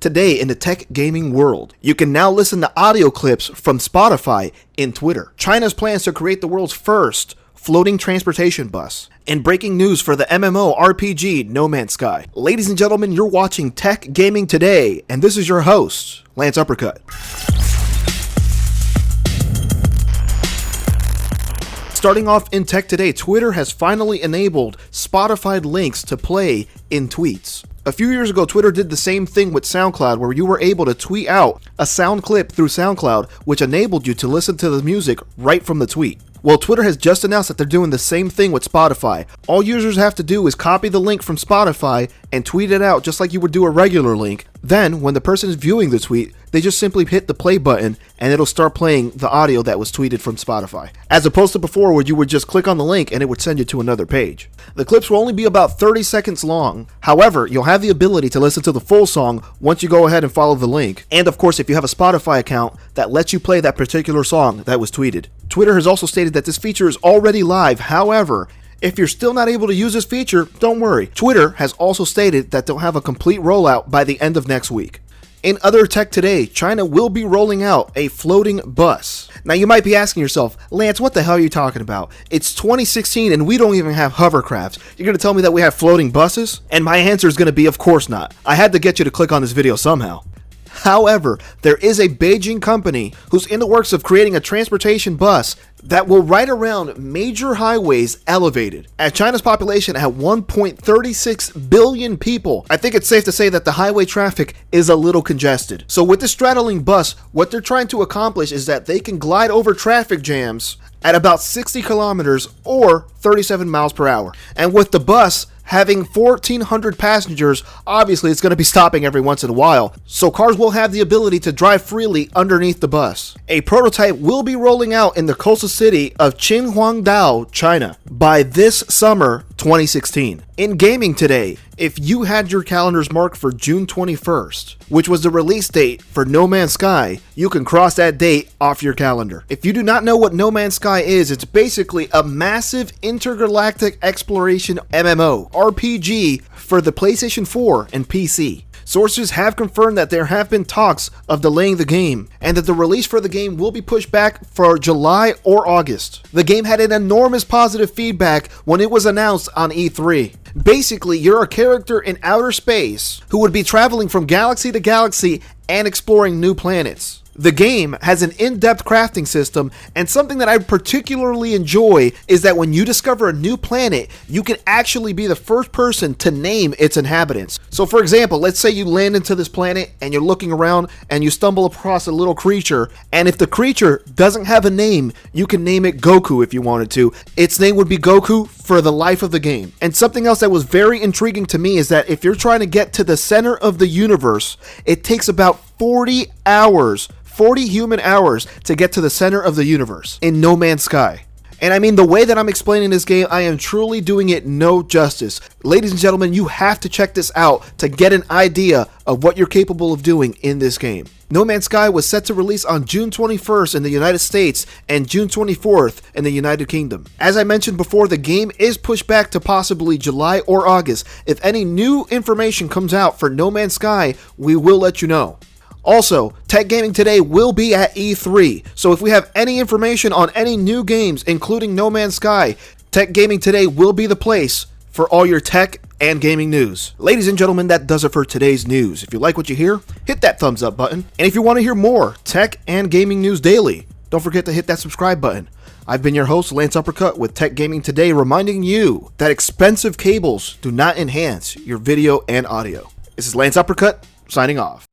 Today in the tech gaming world, you can now listen to audio clips from Spotify in Twitter. China's plans to create the world's first floating transportation bus. And breaking news for the MMO RPG No Man's Sky. Ladies and gentlemen, you're watching Tech Gaming Today, and this is your host, Lance Uppercut. Starting off in Tech Today, Twitter has finally enabled Spotify links to play in tweets. A few years ago, Twitter did the same thing with SoundCloud, where you were able to tweet out a sound clip through SoundCloud, which enabled you to listen to the music right from the tweet. Well, Twitter has just announced that they're doing the same thing with Spotify. All users have to do is copy the link from Spotify and tweet it out just like you would do a regular link. Then, when the person is viewing the tweet, they just simply hit the play button and it'll start playing the audio that was tweeted from Spotify. As opposed to before where you would just click on the link and it would send you to another page. The clips will only be about 30 seconds long. However, you'll have the ability to listen to the full song once you go ahead and follow the link. And of course, if you have a Spotify account that lets you play that particular song that was tweeted. Twitter has also stated that this feature is already live. However, if you're still not able to use this feature, don't worry. Twitter has also stated that they'll have a complete rollout by the end of next week. In other tech today, China will be rolling out a floating bus. Now you might be asking yourself, Lance, what the hell are you talking about? It's 2016 and we don't even have hovercrafts. You're going to tell me that we have floating buses? And my answer is going to be, of course not. I had to get you to click on this video somehow. However, there is a Beijing company who's in the works of creating a transportation bus that will ride around major highways elevated. At China's population at 1.36 billion people, I think it's safe to say that the highway traffic is a little congested. So with this straddling bus, what they're trying to accomplish is that they can glide over traffic jams at about 60 kilometers or 37 miles per hour. And with the bus having 1,400 passengers, obviously it's going to be stopping every once in a while, so cars will have the ability to drive freely underneath the bus. A prototype will be rolling out in the coastal city of Qinhuangdao, China, by this summer 2016. In gaming today, if you had your calendars marked for June 21st, which was the release date for No Man's Sky, you can cross that date off your calendar. If you do not know what No Man's Sky is, it's basically a massive intergalactic exploration MMO RPG for the PlayStation 4 and PC. Sources have confirmed that there have been talks of delaying the game, and that the release for the game will be pushed back for July or August. The game had an enormous positive feedback when it was announced on E3. Basically, you're a character in outer space who would be traveling from galaxy to galaxy and exploring new planets. The game has an in-depth crafting system, and something that I particularly enjoy is that when you discover a new planet, you can actually be the first person to name its inhabitants. So for example, let's say you land into this planet and you're looking around and you stumble across a little creature, and if the creature doesn't have a name, you can name it Goku if you wanted to. Its name would be Goku for the life of the game. And something else that was very intriguing to me is that if you're trying to get to the center of the universe, it takes about 40 human hours to get to the center of the universe in No Man's Sky. And I mean, the way that I'm explaining this game, I am truly doing it no justice. Ladies and gentlemen, you have to check this out to get an idea of what you're capable of doing in this game. No Man's Sky was set to release on June 21st in the United States and June 24th in the United Kingdom. As I mentioned before, the game is pushed back to possibly July or August. If any new information comes out for No Man's Sky, we will let you know. Also, Tech Gaming Today will be at E3, so if we have any information on any new games, including No Man's Sky, Tech Gaming Today will be the place for all your tech and gaming news. Ladies and gentlemen, that does it for today's news. If you like what you hear, hit that thumbs up button. And if you want to hear more tech and gaming news daily, don't forget to hit that subscribe button. I've been your host, Lance Uppercut, with Tech Gaming Today, reminding you that expensive cables do not enhance your video and audio. This is Lance Uppercut, signing off.